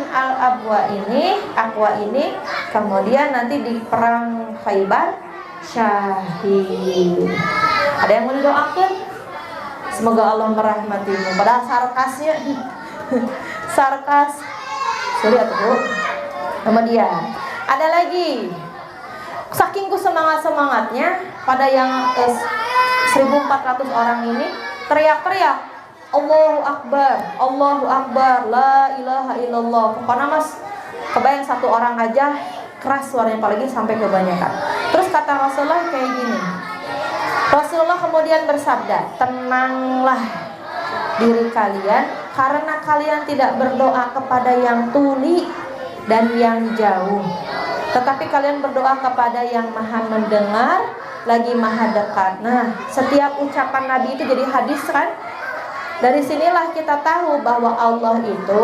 bin Aqwa ini kemudian nanti di perang Khaybar syahid. Ada yang mau didoakan? Semoga Allah merahmatimu. Padahal sarkasnya sarkas. Sorry atuh. Kemudian ada lagi. Saking ku semangatnya pada yang 1.400 orang ini teriak-teriak Allahu Akbar, la ilaha illallah. Pokoknya mas, kebayang satu orang aja keras suaranya, apalagi sampai kebanyakan. Terus kata Rasulullah kayak gini. Rasulullah kemudian bersabda, tenanglah diri kalian, karena kalian tidak berdoa kepada yang tuli dan yang jauh, tetapi kalian berdoa kepada yang maha mendengar lagi maha dekat. Nah, setiap ucapan Nabi itu jadi hadis kan. Dari sinilah kita tahu bahwa Allah itu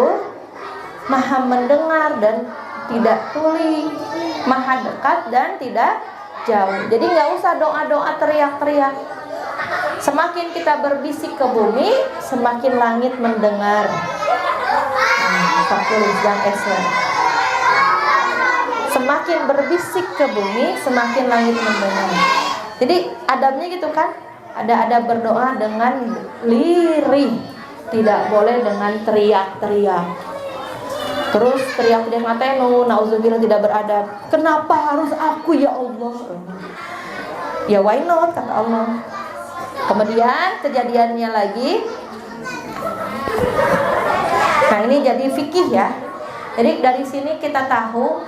maha mendengar dan tidak tuli, maha dekat dan tidak jauh. Jadi nggak usah doa-doa teriak-teriak. Semakin kita berbisik ke bumi, semakin langit mendengar. Semakin berbisik ke bumi, semakin langit mendengar. Jadi adabnya gitu kan? Ada adab berdoa dengan lirih, tidak boleh dengan teriak-teriak. Terus teriak-teriak matanya, nauzubillah, tidak beradab. Kenapa harus aku ya Allah? Ya why not, kata Allah. Kemudian kejadiannya lagi. Nah ini jadi fikih ya. Jadi dari sini kita tahu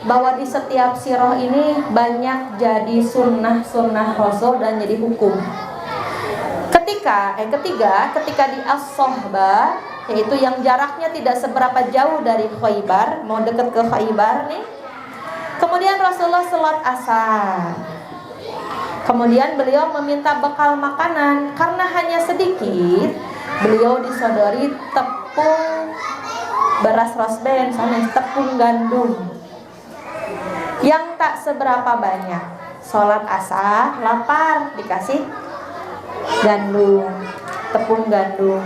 bahwa di setiap sirah ini banyak jadi sunnah Rasul dan jadi hukum. Ketika di As-Sohbah, yaitu yang jaraknya tidak seberapa jauh dari Khaybar, mau dekat ke Khaybar nih. Kemudian Rasulullah salat asar. Kemudian beliau meminta bekal makanan, karena hanya sedikit. Beliau disodori tepung beras rosben sama tepung gandum yang tak seberapa banyak. Salat asar, lapar, dikasih gandum, tepung gandum.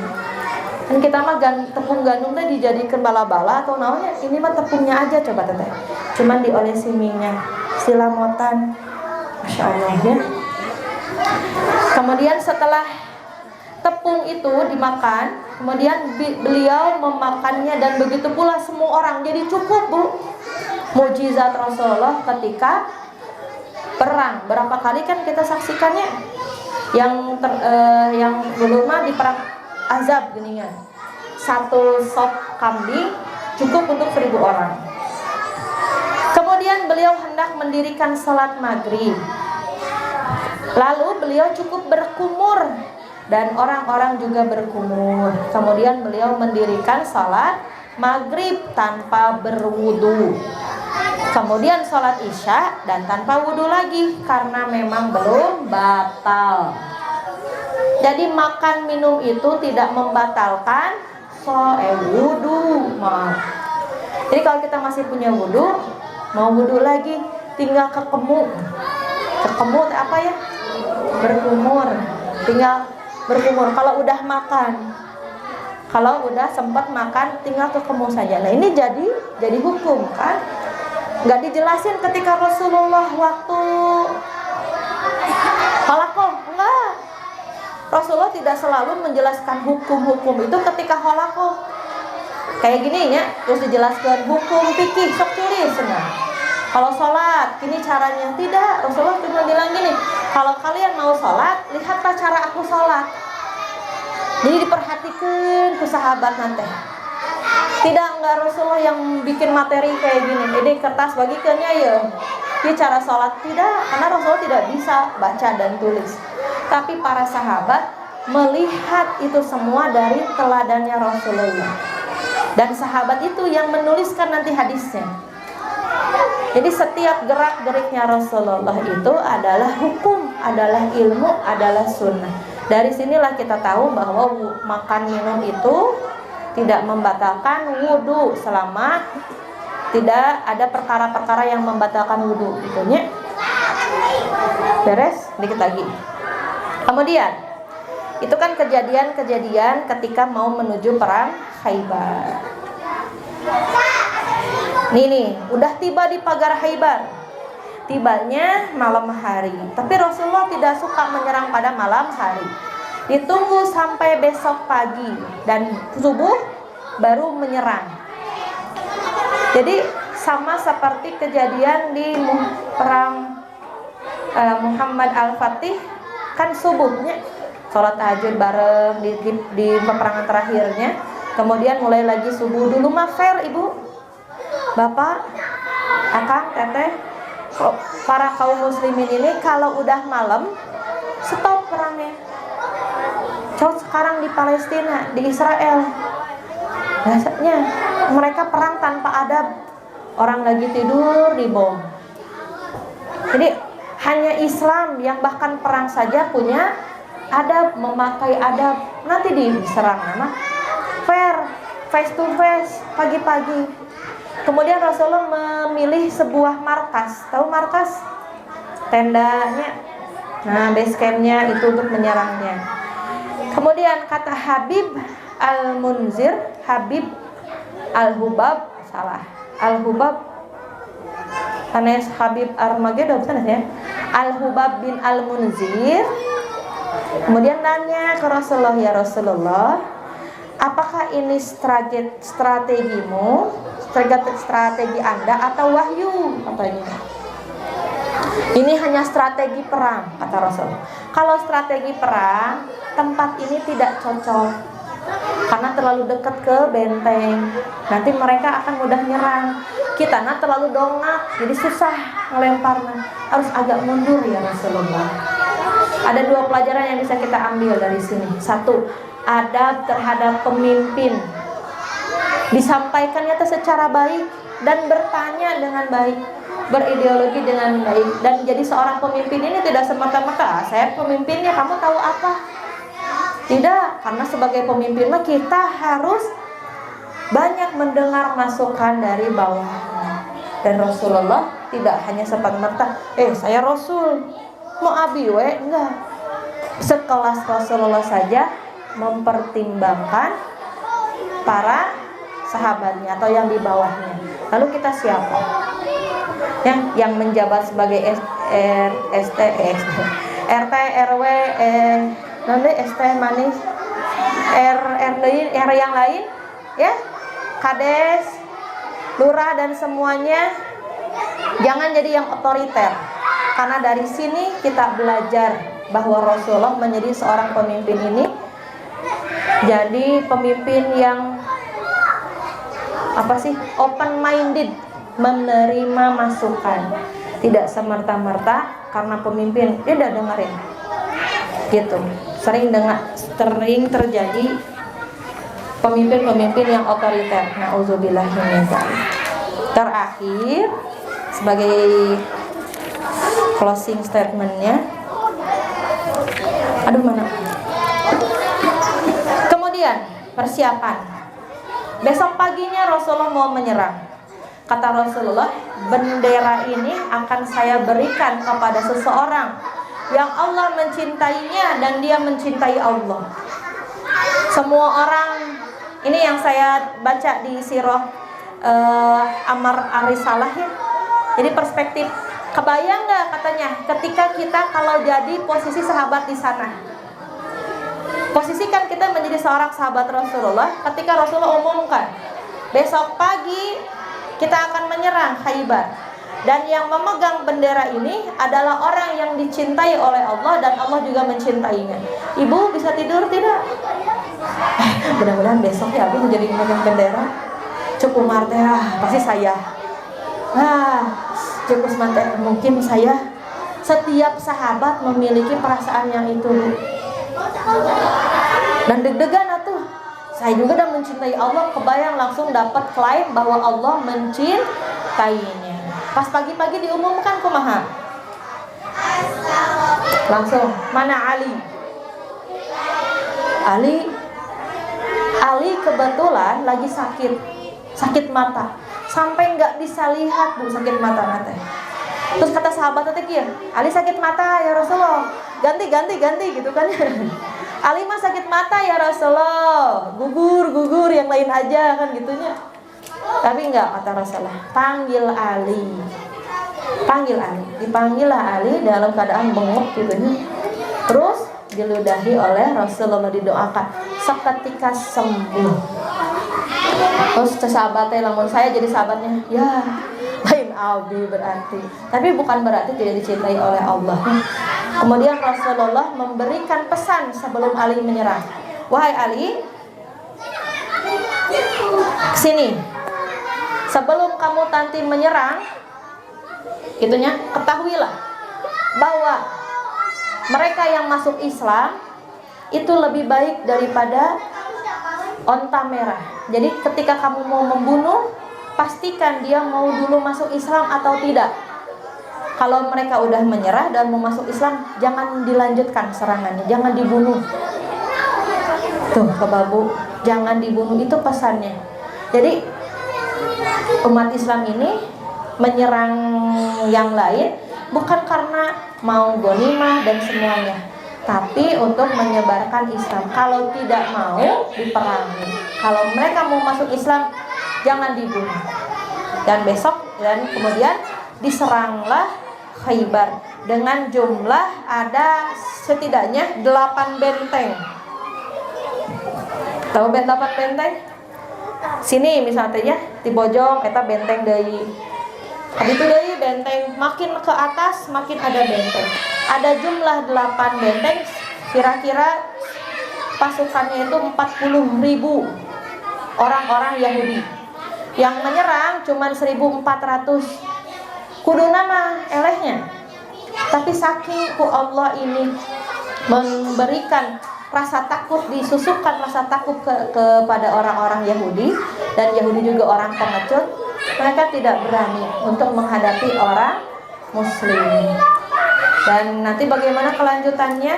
Dan kita mah tepung gandum teh dijadikan bala-bala atau namanya, ini mah tepungnya aja coba teteh. Cuman diolesi minyak, silamotan. Masya Allah ya. Kemudian setelah tepung itu dimakan, kemudian beliau memakannya dan begitu pula semua orang. Jadi cukup bu. Mukjizat Rasulullah ketika perang. Berapa kali kan kita saksikannya? Yang dulu mah di perang Azab geningan. Satu sop kambing cukup untuk 1.000 orang. Kemudian beliau hendak mendirikan salat maghrib. Lalu beliau cukup berkumur dan orang-orang juga berkumur. Kemudian beliau mendirikan salat maghrib tanpa berwudu. Kemudian sholat isya dan tanpa wudhu lagi, karena memang belum batal. Jadi makan minum itu tidak membatalkan wudhu. Jadi kalau kita masih punya wudhu, mau wudhu lagi, tinggal kekemu apa ya? Berkumur. Tinggal berkumur. Kalau udah makan, kalau udah sempat makan, tinggal kekemu saja. Nah ini jadi hukum kan? Nggak dijelasin ketika Rasulullah waktu halakoh, enggak. Rasulullah tidak selalu menjelaskan hukum-hukum itu ketika halakoh. Kayak gini ya, terus dijelaskan hukum fikih, sok tulis. Kalau sholat, ini caranya. Tidak, Rasulullah cuma bilang gini, kalau kalian mau sholat, lihatlah cara aku sholat. Jadi diperhatikan ke sahabat nanti. Tidak, enggak Rasulullah yang bikin materi kayak gini. Ini kertas bagikannya ya. Ini cara sholat. Tidak, karena Rasulullah tidak bisa baca dan tulis. Tapi para sahabat melihat itu semua dari teladannya Rasulullah. Dan sahabat itu yang menuliskan nanti hadisnya. Jadi setiap gerak-geriknya Rasulullah itu adalah hukum, adalah ilmu, adalah sunnah. Dari sinilah kita tahu bahwa makan minum itu tidak membatalkan wudhu selama tidak ada perkara-perkara yang membatalkan wudhu. Itunya beres, dikit lagi. Kemudian itu kan kejadian-kejadian ketika mau menuju perang Khaybar. Nih, udah tiba di pagar Khaybar. Tibanya malam hari. Tapi Rasulullah tidak suka menyerang pada malam hari. Ditunggu sampai besok pagi dan subuh baru menyerang. Jadi sama seperti kejadian di perang Muhammad Al-Fatih, kan subuhnya sholat tahajud bareng di peperangan terakhirnya. Kemudian mulai lagi subuh. Dulu mah fair ibu, bapak, akang, teteh, para kaum muslimin ini kalau udah malam stop perangnya. Coba sekarang di Palestina, di Israel, biasanya mereka perang tanpa adab. Orang lagi tidur dibom. Jadi hanya Islam yang bahkan perang saja punya adab, memakai adab. Nanti diserang nama fair, face to face, pagi-pagi. Kemudian Rasulullah memilih sebuah markas. Tahu markas? Tendanya. Nah, base campnya itu untuk menyerangnya. Kemudian kata Habib Al-Munzir, Habib Al-Hubab, salah. Al-Hubab Anes Habib Armageddon ya. Al-Hubab bin Al-Munzir kemudian nanya ke Rasulullah, ya Rasulullah, apakah ini strategimu, strategi Anda atau wahyu? Katanya. Ini hanya strategi perang, kata Rasul. Kalau strategi perang, tempat ini tidak cocok karena terlalu dekat ke benteng. Nanti mereka akan mudah nyerang. Kita terlalu dongak, jadi susah ngelemparnya. Harus agak mundur ya Rasulullah. Ada dua pelajaran yang bisa kita ambil dari sini. Satu, adab terhadap pemimpin. Disampaikannya secara baik dan bertanya dengan baik, berideologi dengan baik. Dan jadi seorang pemimpin ini tidak semata-mata saya pemimpinnya, kamu tahu apa? Tidak, karena sebagai pemimpin kita harus banyak mendengar masukan dari bawah. Dan Rasulullah tidak hanya semata-mata saya Rasul, mau abi we, enggak. Sekelas Rasulullah saja mempertimbangkan para sahabatnya atau yang di bawahnya. Lalu kita siapa? Yang menjabat sebagai RT, RW, nanti ST manis, R yang lain, ya, kades, lurah dan semuanya. Jangan jadi yang otoriter. Karena dari sini kita belajar bahwa Rasulullah menjadi seorang pemimpin ini jadi pemimpin yang open minded, menerima masukan, tidak semerta-merta karena pemimpin dia udah dengerin gitu. Sering terjadi pemimpin-pemimpin yang otoriter. Nauzubillah min dzalik. Terakhir sebagai closing statementnya, kemudian persiapan. Besok paginya Rasulullah mau menyerang. Kata Rasulullah, bendera ini akan saya berikan kepada seseorang yang Allah mencintainya dan dia mencintai Allah. Semua orang, ini yang saya baca di sirah Ammar Ar-Risalah ya. Jadi perspektif, kebayang nggak katanya ketika kita kalau jadi posisi sahabat di sana. Posisikan kita menjadi seorang sahabat Rasulullah ketika Rasulullah umumkan besok pagi kita akan menyerang Khaybar, dan yang memegang bendera ini adalah orang yang dicintai oleh Allah dan Allah juga mencintainya. Ibu bisa tidur tidak? Mudah-mudahan besok ya Abi menjadi memegang bendera. Cukup marte pasti saya. Cukup marte mungkin saya. Setiap sahabat memiliki perasaan yang itu. Dan deg-degan atuh. Saya juga udah mencintai Allah, kebayang langsung dapat klaim bahwa Allah mencintainya. Pas pagi-pagi diumumkan kumaha? Langsung, mana Ali? Ali kebetulan lagi sakit mata. Sampai nggak bisa lihat Bu sakit mata. Terus kata sahabat tadi Ali sakit mata ya Rasulullah. Ganti gitu kan. Ali mah sakit mata ya Rasulullah, gugur yang lain aja kan gitunya. Tapi enggak, kata Rasulullah, panggil Ali. Panggil Ali. Dipanggillah Ali dalam keadaan bengok gitu. Terus diludahi oleh Rasulullah, didoakan seketika sembuh. Terus sahabatnya, lamun saya jadi sahabatnya, ya lain abi berarti. Tapi bukan berarti tidak dicintai oleh Allah. Kemudian Rasulullah memberikan pesan sebelum Ali menyerang. Wahai Ali, kesini. Sebelum kamu nanti menyerang, itunya ketahuilah bahwa mereka yang masuk Islam itu lebih baik daripada onta merah. Jadi ketika kamu mau membunuh, pastikan dia mau dulu masuk Islam atau tidak. Kalau mereka udah menyerah dan mau masuk Islam, jangan dilanjutkan serangannya, jangan dibunuh. Tuh, kebabu, jangan dibunuh, itu pesannya. Jadi umat Islam ini menyerang yang lain bukan karena mau ghanimah dan semuanya, tapi untuk menyebarkan Islam. Kalau tidak mau, diperangi. Kalau mereka mau masuk Islam, jangan dibunuh. Dan kemudian diseranglah Khaybar dengan jumlah ada setidaknya 8 benteng. Tahu 8 benteng? Sini misalnya di bojong eta benteng deui. Habis itu deui benteng, makin ke atas makin ada benteng. Ada jumlah 8 benteng, kira-kira pasukannya itu 40.000 orang-orang Yahudi. Yang menyerang cuma 1.400. Kudu nama elehnya. Tapi saking ku Allah ini memberikan rasa takut, disusupkan rasa takut kepada orang-orang Yahudi, dan Yahudi juga orang pengecut, mereka tidak berani untuk menghadapi orang Muslim. Dan nanti bagaimana kelanjutannya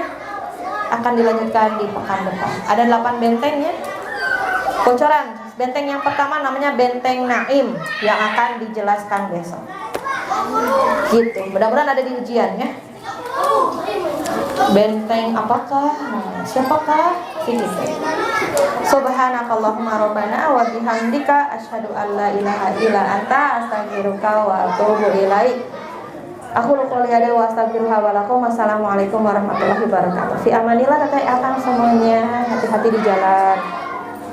akan dilanjutkan di pekan depan. Ada 8 benteng ya. Bocoran benteng yang pertama namanya Benteng Naim, yang akan dijelaskan besok. Gitu. Mudah-mudahan ada di ujian ya. Benteng apakah? Siapakah? Gitu. Subhanakallahumma rabbana wa bihamdika asyhadu an la ilaha illa anta astaghfiruka wa atubu ilaik. Aku qouli hada wa astaghfiruha wa lakum. Wassalamualaikum warahmatullahi wabarakatuh. Fi amanillah, teteh akan semuanya, hati-hati di jalan.